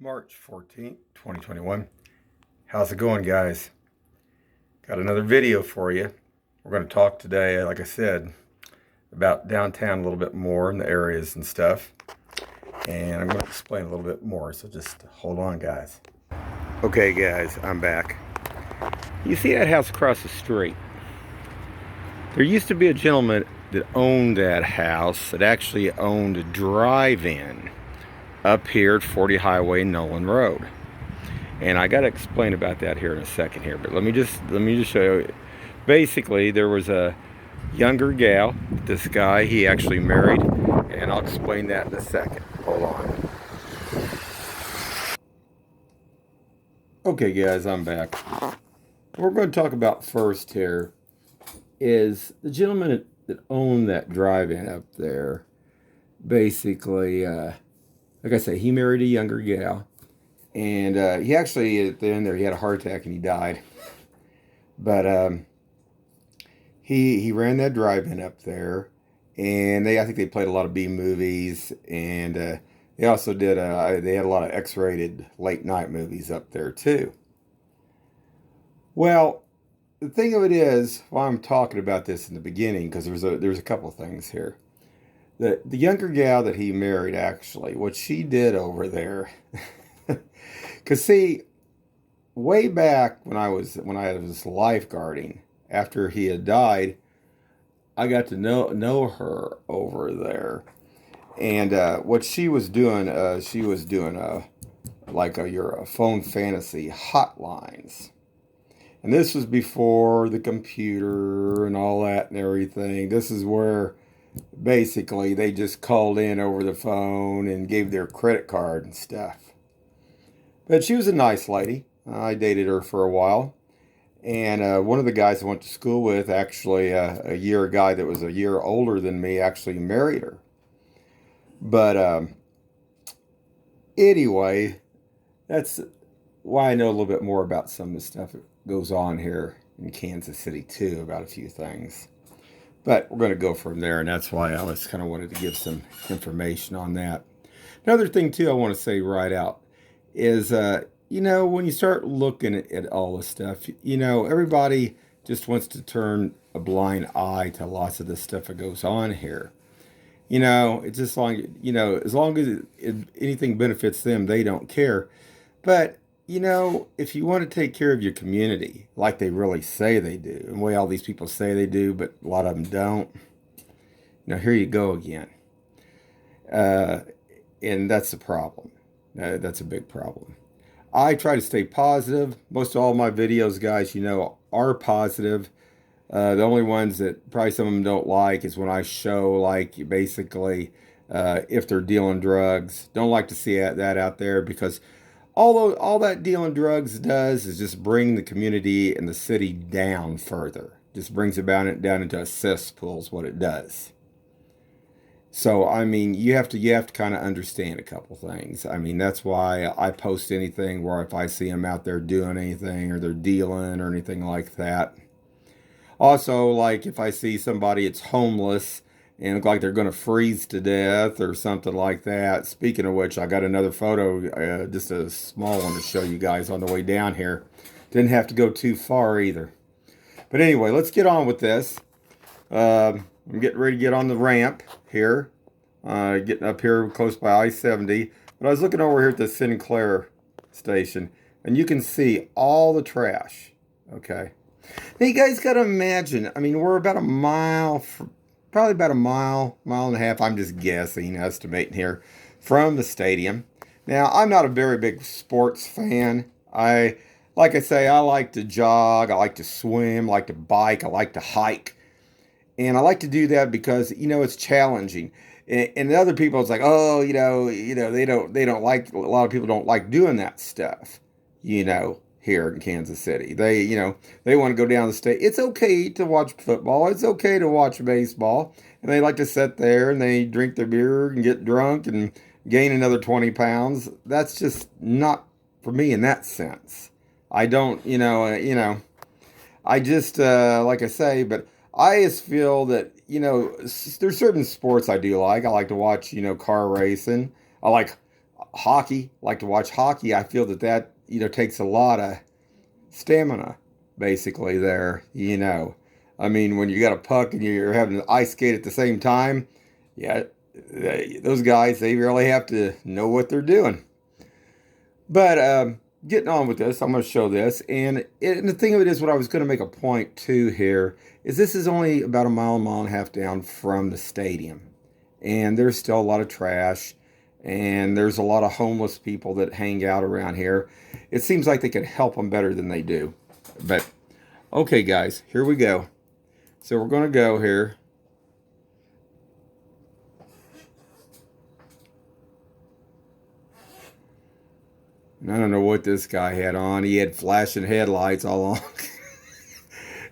March 14th, 2021. How's it going, guys? Got another video for you. We're going to talk today, like I said, about downtown a little bit more and the areas and stuff. And I'm going to explain a little bit more, so just hold on, guys. Okay, guys, I'm back. You see that house across the street? There used to be a gentleman that owned that house that actually owned a drive-in up here at 40 Highway Nolan Road. And I got to explain about that here in a second here, but let me just show you. Basically, there was a younger gal, this guy, he actually married, and I'll explain that in a second. Hold on. Okay, guys, I'm back. What we're going to talk about first here is the gentleman that owned that drive-in up there. Basically, like I say, he married a younger gal, and he actually, at the end there, he had a heart attack and he died. But he ran that drive-in up there, and I think they played a lot of B movies, and they also did, they had a lot of X-rated late night movies up there too. Well, the thing of it is, why I'm talking about this in the beginning, because there's a couple of things here. The younger gal that he married, actually, what she did over there, because see, way back when I was lifeguarding, after he had died, I got to know her over there, and what she was doing like your phone fantasy hotlines. And this was before the computer and all that and everything. This is where basically they just called in over the phone and gave their credit card and stuff. But she was a nice lady. I dated her for a while. And one of the guys I went to school with, actually a guy that was a year older than me, actually married her. But anyway, that's why I know a little bit more about some of the stuff that goes on here in Kansas City too, about a few things. But we're going to go from there, and that's why I was kind of wanted to give some information on that. Another thing too I want to say right out is, when you start looking at all this stuff, everybody just wants to turn a blind eye to lots of the stuff that goes on here. It's just as long as anything benefits them, they don't care. But if you want to take care of your community like they really say they do, and the way all these people say they do, but a lot of them don't, here you go again. And that's the problem. That's a big problem. I try to stay positive. Most of all my videos, guys, are positive. The only ones that probably some of them don't like is when I show, like, basically, if they're dealing drugs. Don't like to see that out there, because all that dealing drugs does is just bring the community and the city down further. Just brings it down into a cesspool is what it does. So, you have to kind of understand a couple things. That's why I post anything where if I see them out there doing anything or they're dealing or anything like that. Also, like if I see somebody that's homeless and look like they're going to freeze to death or something like that. Speaking of which, I got another photo, just a small one to show you guys on the way down here. Didn't have to go too far either. But anyway, let's get on with this. I'm getting ready to get on the ramp here. Getting up here close by I-70. But I was looking over here at the Sinclair station, and you can see all the trash. Okay. Now you guys got to imagine, we're about a mile, probably about a mile and a half, I'm just guessing, estimating here, from the stadium. Now, I'm not a very big sports fan. Like I say, I like to jog, I like to swim, I like to bike, I like to hike. And I like to do that because, it's challenging. And the other people, it's like, oh, they don't like, a lot of people don't like doing that stuff, here in Kansas City. They want to go down the state. It's okay to watch football. It's okay to watch baseball. And they like to sit there and they drink their beer and get drunk and gain another 20 pounds. That's just not for me in that sense. I don't, I just, like I say, but I just feel that, there's certain sports I do like. I like to watch, car racing. hockey, like to watch hockey. I feel that takes a lot of stamina, basically. There, I mean, when you got a puck and you're having to ice skate at the same time, yeah, those guys, they really have to know what they're doing. But getting on with this, I'm going to show this. And the thing of it is, what I was going to make a point too here is this is only about a mile and a half down from the stadium. And there's still a lot of trash. And there's a lot of homeless people that hang out around here. It seems like they could help them better than they do. But, okay, guys, here we go. So we're going to go here. And I don't know what this guy had on. He had flashing headlights all along.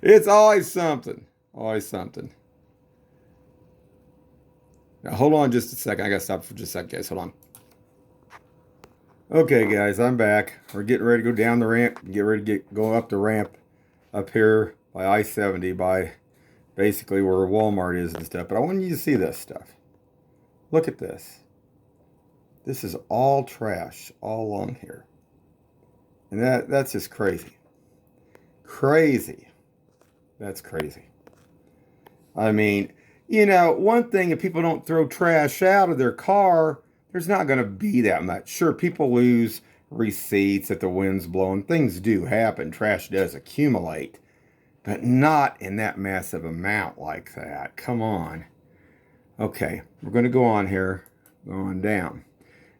It's always something. Always something. Now, hold on just a second. I got to stop for just a second, guys. Hold on. Okay, guys, I'm back. We're getting ready to go down the ramp. Get ready to go up the ramp up here by I-70 by basically where Walmart is and stuff. But I want you to see this stuff. Look at this. This is all trash all along here. And that's just crazy. Crazy. That's crazy. I mean, one thing, if people don't throw trash out of their car, there's not going to be that much. Sure, people lose receipts if the wind's blowing. Things do happen. Trash does accumulate. But not in that massive amount like that. Come on. Okay, we're going to go on here. Go on down.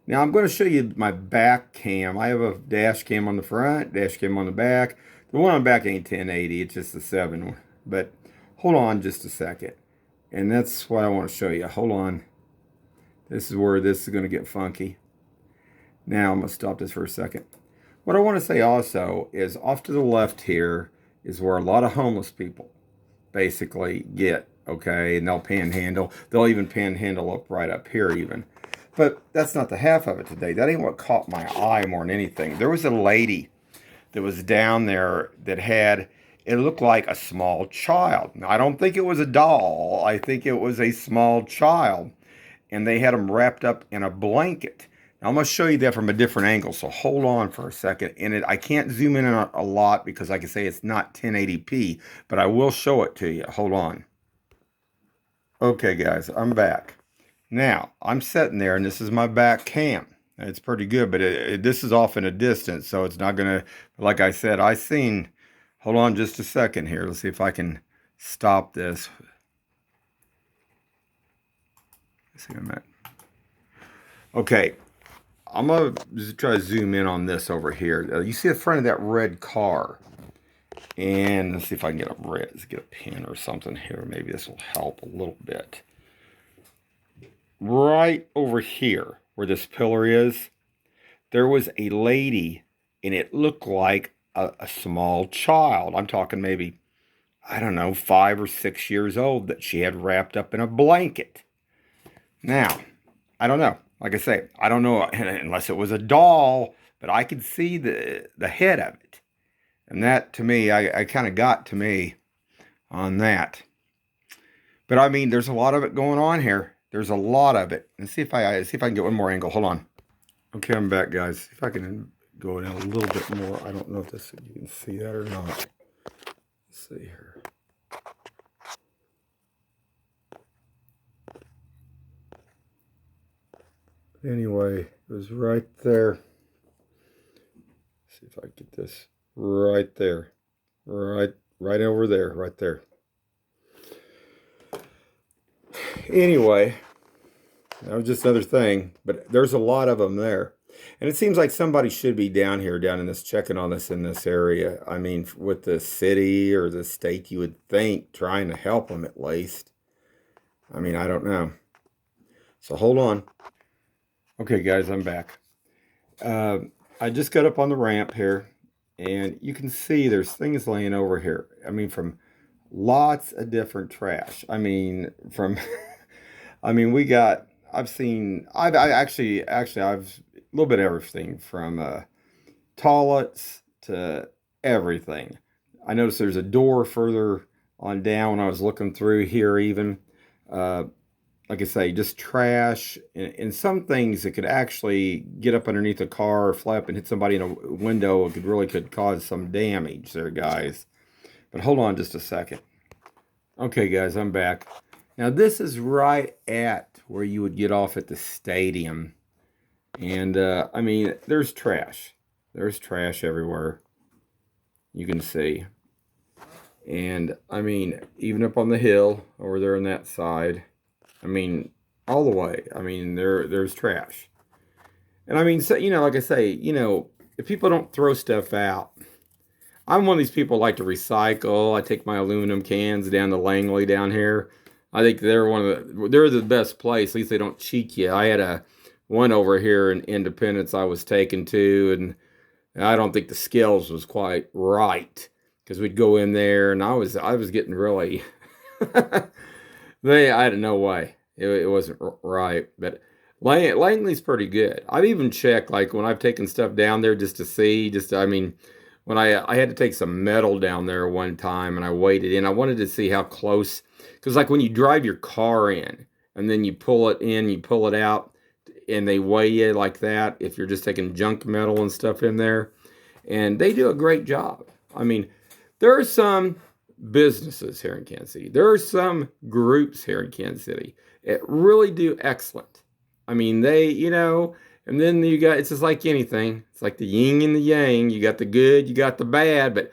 Now, I'm going to show you my back cam. I have a dash cam on the front, dash cam on the back. The one on the back ain't 1080. It's just the 7. But hold on just a second. And that's what I want to show you. Hold on. This is where this is going to get funky. Now, I'm going to stop this for a second. What I want to say also is off to the left here is where a lot of homeless people basically get, okay? And they'll panhandle. They'll even panhandle up right up here even. But that's not the half of it today. That ain't what caught my eye more than anything. There was a lady that was down there that had, it looked like a small child. Now, I don't think it was a doll. I think it was a small child. And they had them wrapped up in a blanket. Now, I'm going to show you that from a different angle, so hold on for a second. And I can't zoom in on a lot because, like I say, it's not 1080p, but I will show it to you. Hold on. Okay, guys, I'm back. Now, I'm sitting there, and this is my back cam. It's pretty good, but this is off in a distance, so it's not going to, like I said, hold on just a second here. Let's see if I can stop this. Let's see a minute. Okay, I'm going to try to zoom in on this over here. You see the front of that red car. And let's see if I can get a pen or something here. Maybe this will help a little bit. Right over here, where this pillar is, there was a lady, and it looked like a small child. I'm talking maybe, I don't know, 5 or 6 years old that she had wrapped up in a blanket. Now, I don't know. Like I say, I don't know unless it was a doll, but I could see the head of it. And that, to me, I kind of got to me on that. But I mean, there's a lot of it going on here. There's a lot of it. Let's see if I can get one more angle. Hold on. Okay, I'm back, guys. See if I can go in a little bit more. I don't know if you can see that or not. Let's see here. Anyway, it was right there. Let's see if I can get this right there. Right over there, right there. Anyway, that was just another thing, but there's a lot of them there. And it seems like somebody should be down in this, checking on us in this area. I mean, with the city or the state, you would think, trying to help them at least. I mean, I don't know. So hold on. Okay, guys, I'm back. I just got up on the ramp here, and you can see there's things laying over here. I mean, from lots of different trash. I mean, I mean, I've actually, I've a little bit of everything from toilets to everything. I noticed there's a door further on down when I was looking through here even. like I say, just trash and some things that could actually get up underneath a car or fly up and hit somebody in a window. It could cause some damage there, guys. But hold on just a second. Okay, guys, I'm back. Now, this is right at where you would get off at the stadium. And, I mean, there's trash. There's trash everywhere. You can see. And, I mean, even up on the hill over there on that side. I mean, all the way. I mean, there's trash. And, I mean, so, like I say, if people don't throw stuff out, I'm one of these people like to recycle. I take my aluminum cans down to Langley down here. I think they're the best place. At least they don't cheat you. I had one over here in Independence I was taking to, and I don't think the scales was quite right because we'd go in there and I was getting really I had no way. It wasn't right, but Langley's pretty good. I've even checked like when I've taken stuff down there just to see, I mean, when I had to take some metal down there one time and I weighed it in. I wanted to see how close, because like when you drive your car in and then you pull it in, you pull it out, and they weigh you like that if you're just taking junk metal and stuff in there. And they do a great job. I mean, there are some businesses here in Kansas City. There are some groups here in Kansas City that really do excellent. I mean, and then you got, it's just like anything. It's like the yin and the yang. You got the good, you got the bad, but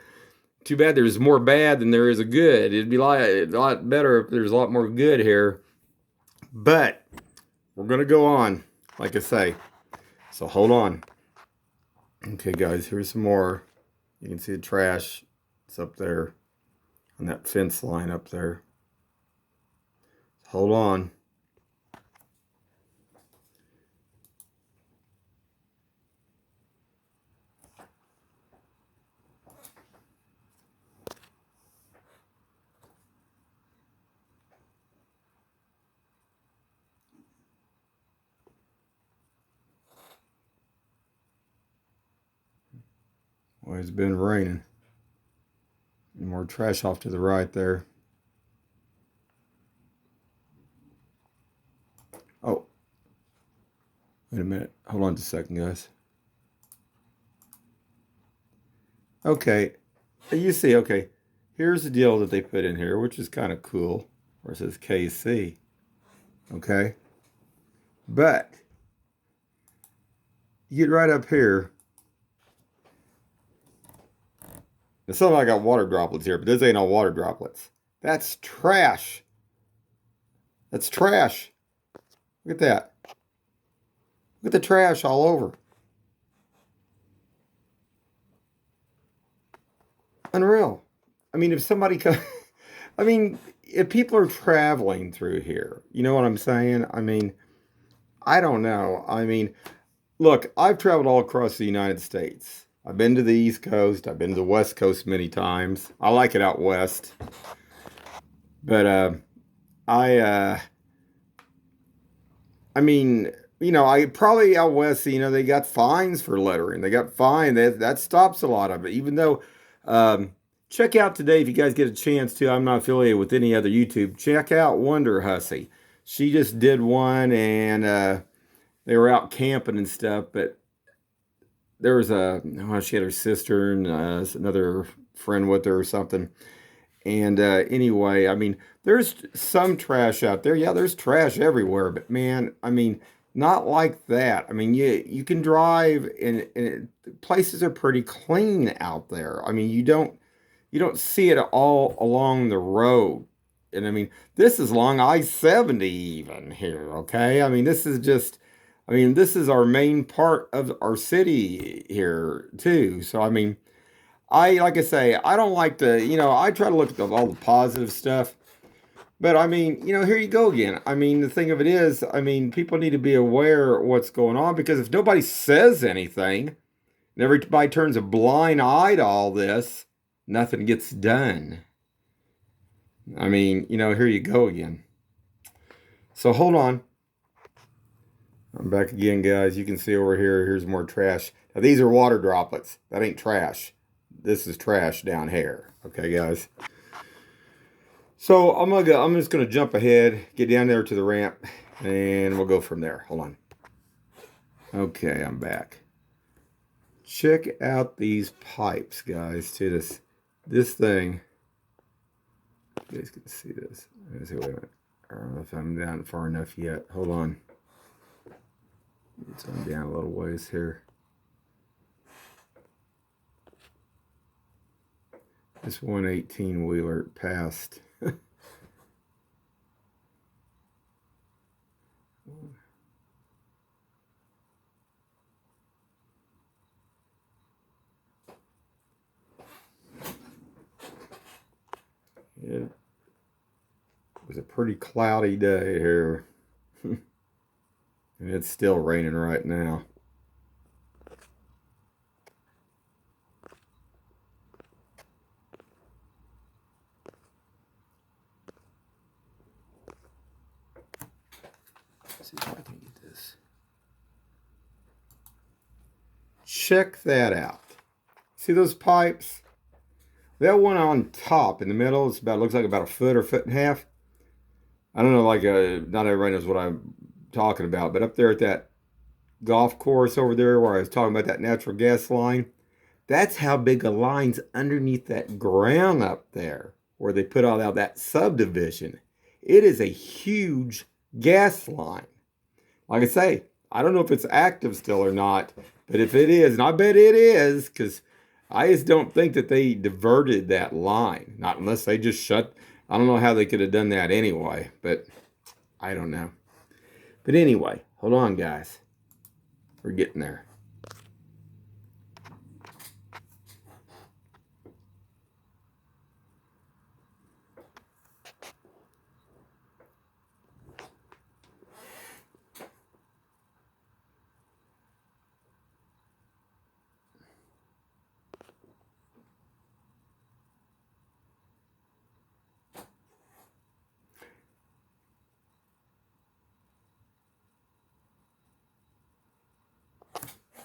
too bad there's more bad than there is a good. It'd be a lot better if there's a lot more good here. But we're going to go on, like I say. So hold on. Okay, guys, here's some more. You can see the trash. It's up there on that fence line up there. Hold on. Well, it's been raining. More trash off to the right there. Oh, wait a minute. Hold on just a second, guys. Okay, you see, okay, here's the deal that they put in here, which is kind of cool. Where it says KC. Okay, but you get right up here. Now, some I got water droplets here, but this ain't all water droplets. That's trash. That's trash. Look at that. Look at the trash all over. Unreal. I mean, if somebody I mean, if people are traveling through here, you know what I'm saying? I mean, I don't know. I mean, look, I've traveled all across the United States. I've been to the East Coast. I've been to the West Coast many times. I like it out west. But I I mean, I probably out west, they got fines for littering. They got fine. That stops a lot of it. Even though, check out today if you guys get a chance to. I'm not affiliated with any other YouTube. Check out Wonder Hussy. She just did one, and they were out camping and stuff. But there was she had her sister and another friend with her or something. And anyway, I mean, there's some trash out there. Yeah, there's trash everywhere, but man, I mean, not like that. I mean, you can drive and places are pretty clean out there. I mean, you don't see it all along the road. And I mean, this is along I-70 even here, okay? I mean, this is our main part of our city here too. So I mean, like I say, I don't like I try to look at all the positive stuff. But I mean, here you go again. I mean, the thing of it is, I mean, people need to be aware of what's going on because if nobody says anything and everybody turns a blind eye to all this, nothing gets done. I mean, here you go again. So hold on. I'm back again, guys. You can see over here, here's more trash. Now, these are water droplets. That ain't trash. This is trash down here. Okay, guys. So I'm just gonna jump ahead, get down there to the ramp, and we'll go from there. Hold on. Okay, I'm back. Check out these pipes, guys. To this thing. You guys can see this. Let's see, wait a minute. I don't know if I'm down far enough yet. Hold on. It's on down a little ways here. This 118 wheeler passed. It was a pretty cloudy day here. And it's still raining right now. Let's see if I can get this. Check that out. See those pipes? That one on top in the middle is looks like about a foot or foot and a half. I don't know, not everybody knows what I'm talking about, but up there at that golf course over there where I was talking about that natural gas line, that's how big a line's underneath that ground up there where they put all out that subdivision. It is a huge gas line. Like I say, I don't know if it's active still or not, but if it is, and I bet it is, because I just don't think that they diverted that line. Not unless they just shut. I don't know how they could have done that anyway, but I don't know. But anyway, hold on, guys. We're getting there.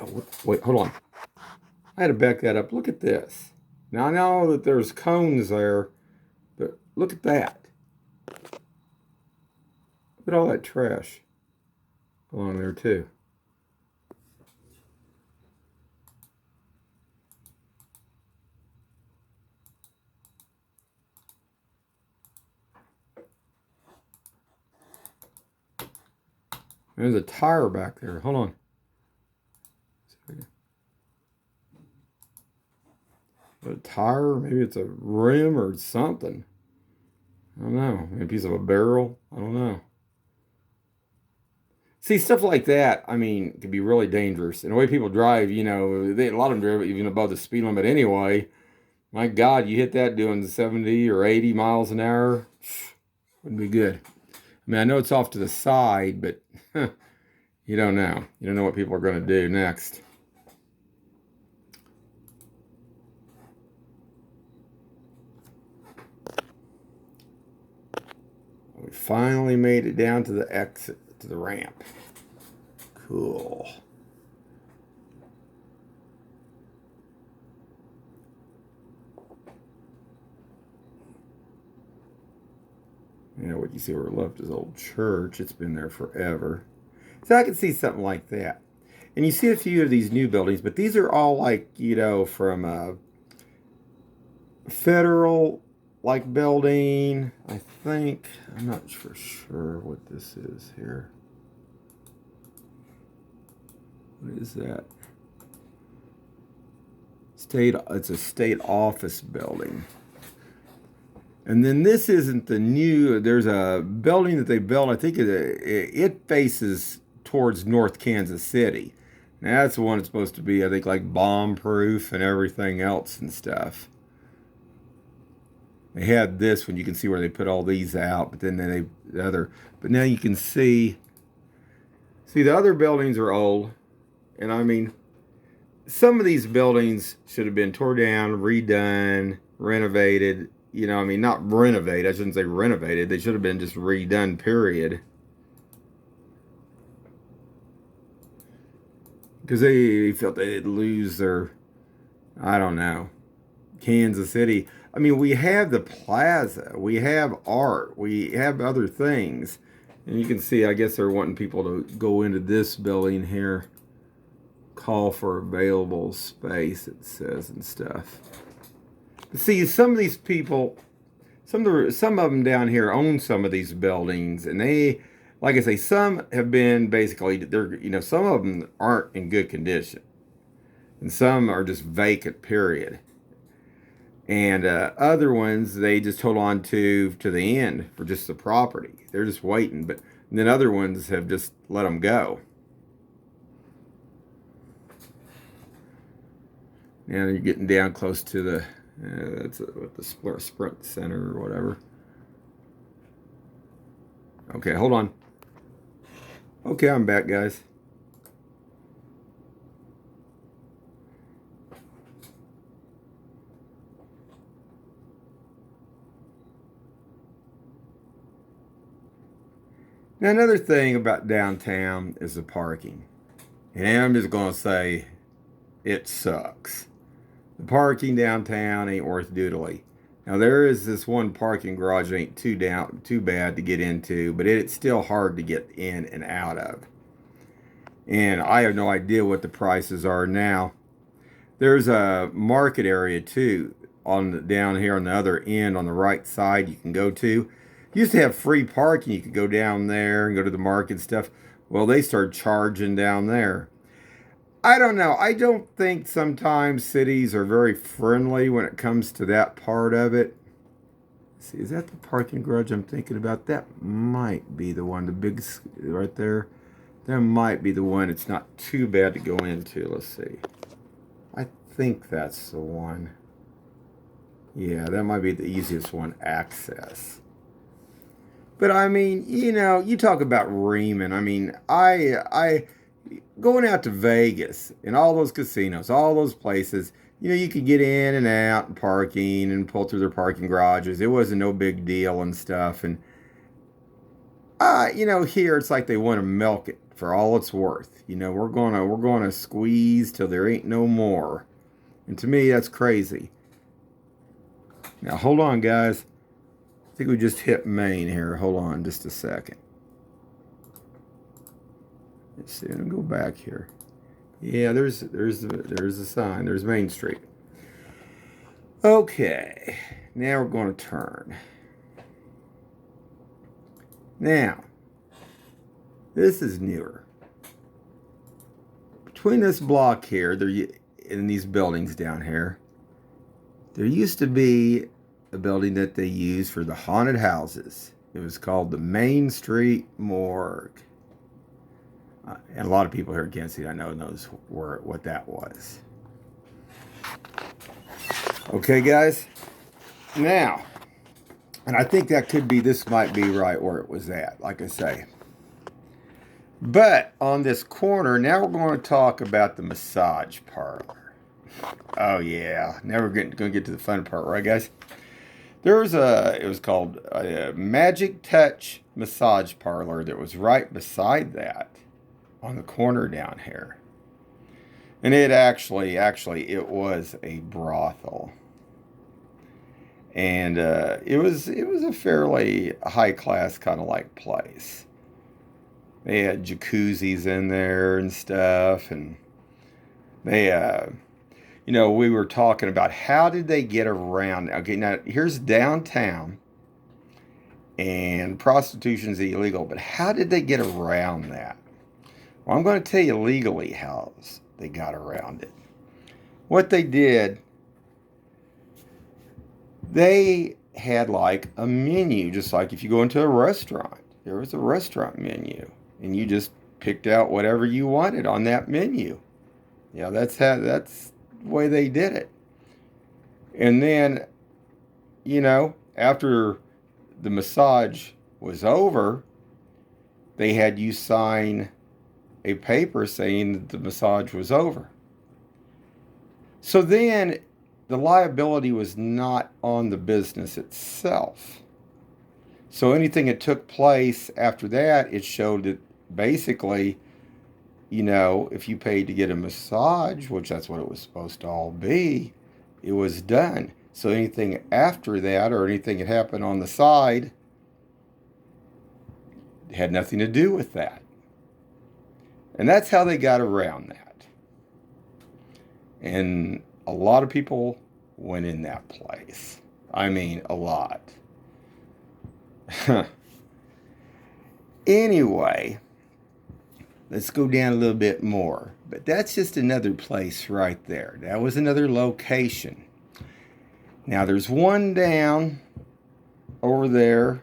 Oh, wait, hold on. I had to back that up. Look at this. Now I know that there's cones there, but look at that. Look at all that trash along there too. There's a tire back there. Hold on. A tire? Maybe it's a rim or something. I don't know. Maybe a piece of a barrel. I don't know. See, stuff like that, I mean, can be really dangerous. And the way people drive, a lot of them drive even above the speed limit anyway. My God, you hit that doing 70 or 80 miles an hour, wouldn't be good. I mean, I know it's off to the side, but you don't know. You don't know what people are going to do next. We finally made it down to the exit, to the ramp. Cool. What you see where left is old church. It's been there forever. So I can see something like that. And you see a few of these new buildings, but these are all like, from federal like building. I think, I'm not for sure what this is here. What is that? It's a state office building. And then this isn't the new, there's a building that they built, I think it faces towards North Kansas City. Now that's the one that's supposed to be, I think, like bomb proof and everything else and stuff. They had this one, you can see where they put all these out, but then but now you can see the other buildings are old. And I mean, some of these buildings should have been tore down, redone, renovated. Not renovated. I shouldn't say renovated. They should have been just redone, period. Because they felt they'd lose their, I don't know, Kansas City. I mean, we have the plaza, we have art, we have other things. And you can see, I guess they're wanting people to go into this building here. Call for available space, it says, and stuff. But see, some of these people, some of them down here own some of these buildings, and they, like I say, some have been basically, some of them aren't in good condition, and some are just vacant, period. And other ones they just hold on to the end for just the property. They're just waiting, but then other ones have just let them go. Now you're getting down close to the that's what the Sprint Center or whatever. Okay, hold on. Okay, I'm back, guys. Now, another thing about downtown is the parking. And I'm just going to say it sucks. The parking downtown ain't worth doodly. Now, there is this one parking garage that ain't too bad to get into, but it's still hard to get in and out of. And I have no idea what the prices are now. There's a market area too down here on the other end on the right side you can go to. Used to have free parking. You could go down there and go to the market and stuff. Well, they started charging down there. I don't know. I don't think sometimes cities are very friendly when it comes to that part of it. Let's see, is that the parking garage I'm thinking about? That might be the one, the big right there. That might be the one. It's not too bad to go into. Let's see. I think that's the one. Yeah, that might be the easiest one access. But I mean, you talk about Reman. I mean, I going out to Vegas and all those casinos, all those places, you could get in and out and parking and pull through their parking garages. It wasn't no big deal and stuff. And here it's like they want to milk it for all it's worth. We're gonna squeeze till there ain't no more. And to me, that's crazy. Now hold on, guys. I think we just hit Main here. Hold on just a second. Let's see. I'll go back here. Yeah, there's the sign. There's Main Street. Okay. Now we're going to turn. Now, this is newer. Between this block here, in these buildings down here, there used to be a building that they used for the haunted houses. It was called the Main Street Morgue. And a lot of people here in Kansas City, I know, knows what that was. Okay, guys. Now, and I think this might be right where it was at, like I say. But on this corner, now we're going to talk about the massage parlor. Oh, yeah. Now we're going to get to the fun part, right, guys? It was called a Magic Touch massage parlor that was right beside that on the corner down here. And it it was a brothel. And it was a fairly high-class kind of like place. They had jacuzzis in there and stuff, and they, we were talking about how did they get around. Okay, now here's downtown, and prostitution's illegal, but how did they get around that? Well, I'm going to tell you legally how they got around it. What they did, they had like a menu, just like if you go into a restaurant, there was a restaurant menu. And you just picked out whatever you wanted on that menu. Yeah, that's the way they did it. And then, after the massage was over, they had you sign a paper saying that the massage was over. So then the liability was not on the business itself. So anything that took place after that, it showed that basically, if you paid to get a massage, which that's what it was supposed to all be, it was done. So anything after that or anything that happened on the side had nothing to do with that. And that's how they got around that. And a lot of people went in that place. I mean, a lot. Anyway, let's go down a little bit more. But that's just another place right there. That was another location. Now there's one down over there.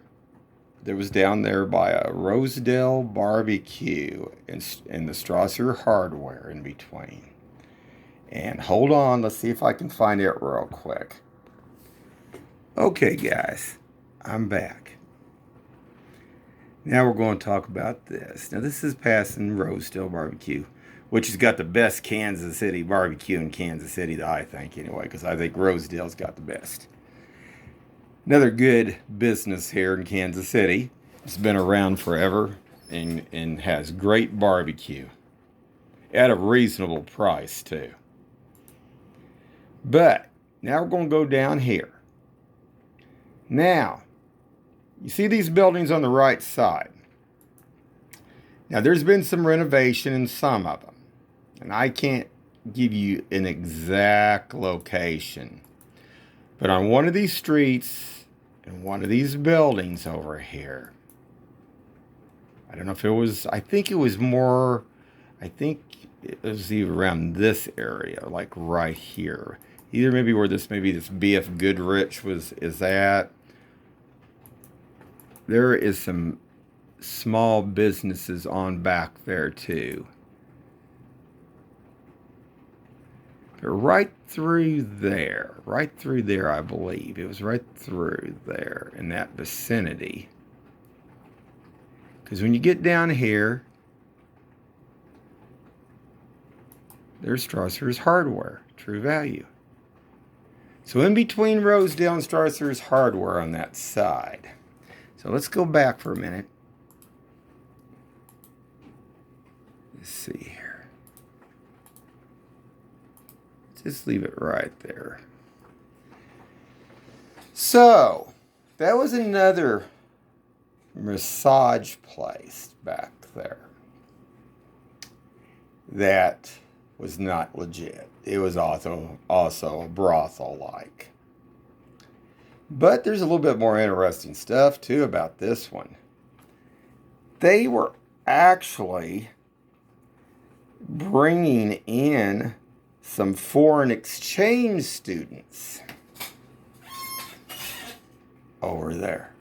That was down there by a Rosedale barbecue and the Strasser Hardware in between. And hold on, let's see if I can find it real quick. Okay, guys, I'm back. Now we're going to talk about this. Now this is passing Rosedale barbecue, which has got the best Kansas City barbecue in Kansas City, I think, anyway, because I think Rosedale's got the best. Another good business here in Kansas City. It's been around forever and has great barbecue at a reasonable price too. But now we're going to go down here. Now, you see these buildings on the right side. Now there's been some renovation in some of them. And I can't give you an exact location. But on one of these streets, in one of these buildings over here, I don't know if it was, I think it was either around this area, like right here. Either maybe where maybe this BF Goodrich is at. There is some small businesses on back there too. Right through there, I believe. It was right through there in that vicinity. Because when you get down here, there's Strasser's Hardware, True Value. So in between Rosedale and Strasser's Hardware on that side. So let's go back for a minute. Let's see here. Just leave it right there. So, that was another massage place back there that was not legit. It was also a brothel-like. But there's a little bit more interesting stuff, too, about this one. They were actually bringing in some foreign exchange students over there.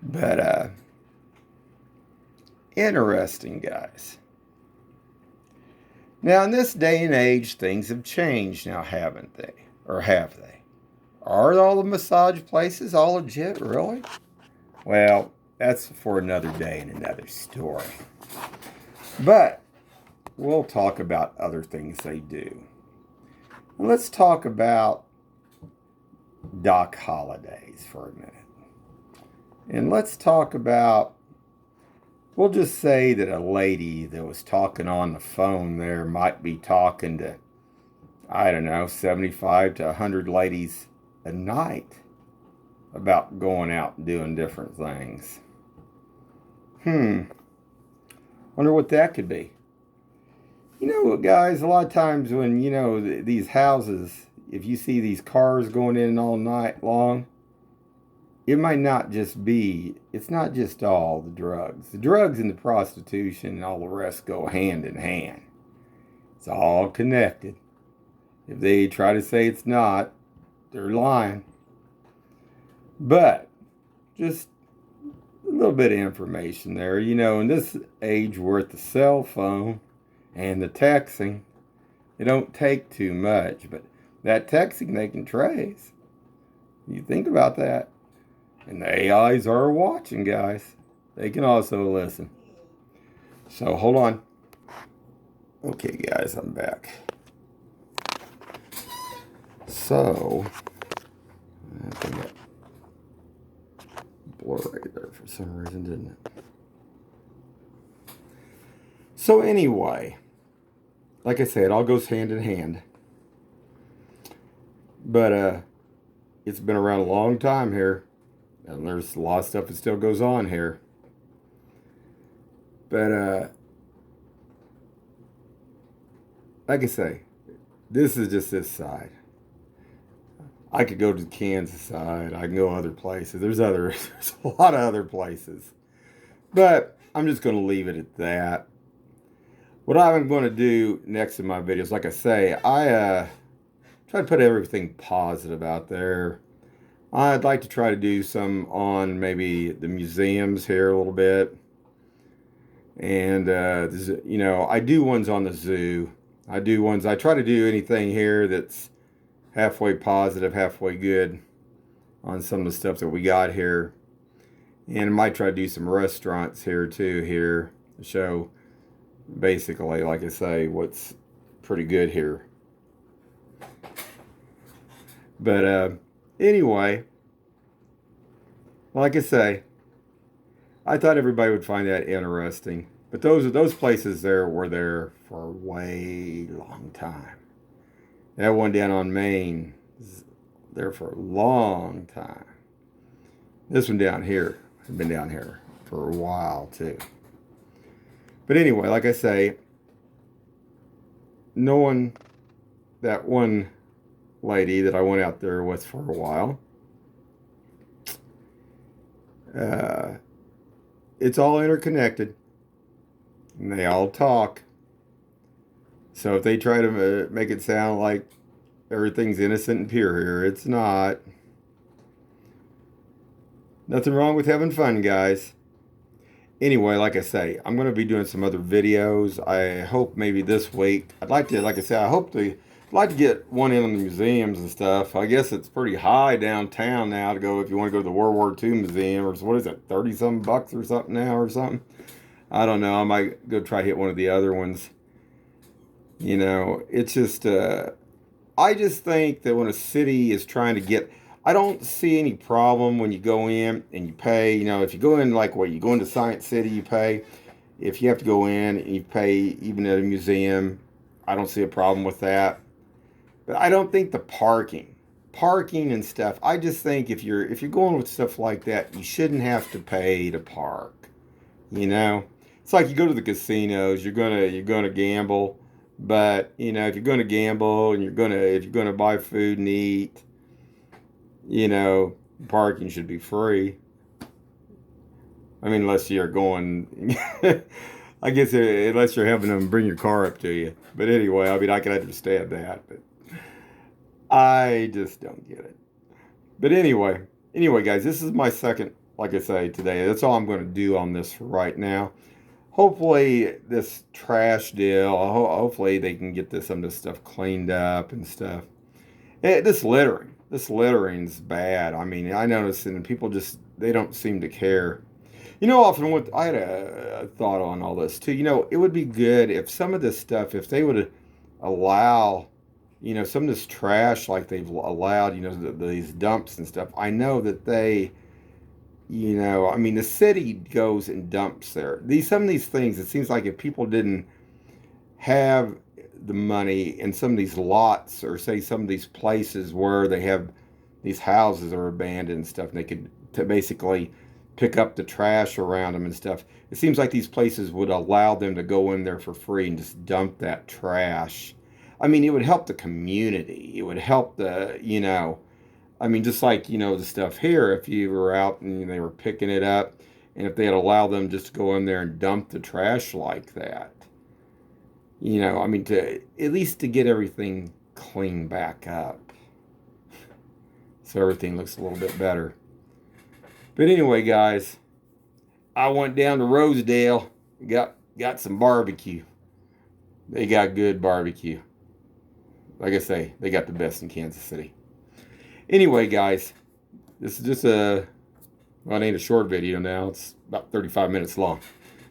But, interesting, guys. Now, in this day and age, things have changed now, haven't they? Or have they? Are all the massage places all legit, really? Well, that's for another day and another story. But we'll talk about other things they do. And let's talk about Doc Holiday's for a minute. And let's talk about, we'll just say that a lady that was talking on the phone there might be talking to, I don't know, 75 to 100 ladies a night about going out and doing different things. Wonder what that could be. You know, guys, a lot of times when, you know, these houses, if you see these cars going in all night long, it might not just be, it's not just all the drugs. The drugs and the prostitution and all the rest go hand in hand. It's all connected. If they try to say it's not, they're lying. But, just a little bit of information there. You know, in this age, we're at the cell phone and the texting. It don't take too much, but that texting they can trace. You think about that. And the AIs are watching, guys. They can also listen. So, hold on. Okay, guys, I'm back. So, I think that blurred right there for some reason, didn't it? So anyway, like I said, it all goes hand in hand. But it's been around a long time here, and there's a lot of stuff that still goes on here. But like I say, this is just this side. I could go to the Kansas side. I can go other places. There's a lot of other places. But I'm just going to leave it at that. What I'm going to do next in my videos, like I say, I try to put everything positive out there. I'd like to try to do some on maybe the museums here a little bit. And, I do ones on the zoo. I try to do anything here that's halfway positive, halfway good on some of the stuff that we got here. And I might try to do some restaurants here too, here to show basically, like I say, what's pretty good here. But anyway, like I say, I thought everybody would find that interesting. But those places there were there for a way long time. That one down on Main is there for a long time. This one down here has been down here for a while too. But anyway, like I say, knowing that one lady that I went out there with for a while, it's all interconnected, and they all talk. So if they try to make it sound like everything's innocent and pure here, it's not. Nothing wrong with having fun, guys. Anyway, like I say, I'm going to be doing some other videos. I hope maybe this week. I'd like to, like I say, I'd like to get one in on the museums and stuff. I guess it's pretty high downtown now to go if you want to go to the World War II Museum, or what is it, 30-some bucks or something now or something. I don't know. I might go try to hit one of the other ones. It's just, I just think that when a city is trying to get, I don't see any problem when you go in and you pay. If you go in you go into Science City, you pay. If you have to go in and you pay even at a museum, I don't see a problem with that. But I don't think the parking and stuff, I just think if you're going with stuff like that, you shouldn't have to pay to park. It's like you go to the casinos, you're gonna gamble, but if you're gonna gamble and if you're gonna buy food and eat, parking should be free. I mean, unless you're going, I guess unless you're having them bring your car up to you. But anyway, I mean, I can understand that, but I just don't get it. But anyway, guys, this is my second, like I say, today. That's all I'm going to do on this for right now. Hopefully, this trash deal, hopefully they can get some of this stuff cleaned up and stuff. This littering's bad. I mean, I notice, and people they don't seem to care. Often I had a thought on all this too. It would be good if some of this stuff, if they would allow, some of this trash like they've allowed, these dumps and stuff. I know that I mean, the city goes and dumps there. Some of these things, it seems like if people didn't have the money in some of these lots, or say some of these places where they have these houses are abandoned and stuff, and they could basically pick up the trash around them and stuff. It seems like these places would allow them to go in there for free and just dump that trash. I mean, it would help the community. It would help I mean, just like, the stuff here, if you were out and they were picking it up, and if they had allowed them just to go in there and dump the trash like that, I mean, at least to get everything cleaned back up. So everything looks a little bit better. But anyway, guys, I went down to Rosedale, got some barbecue. They got good barbecue. Like I say, they got the best in Kansas City. Anyway, guys, this is just it ain't a short video now. It's about 35 minutes long.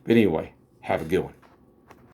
But anyway, have a good one.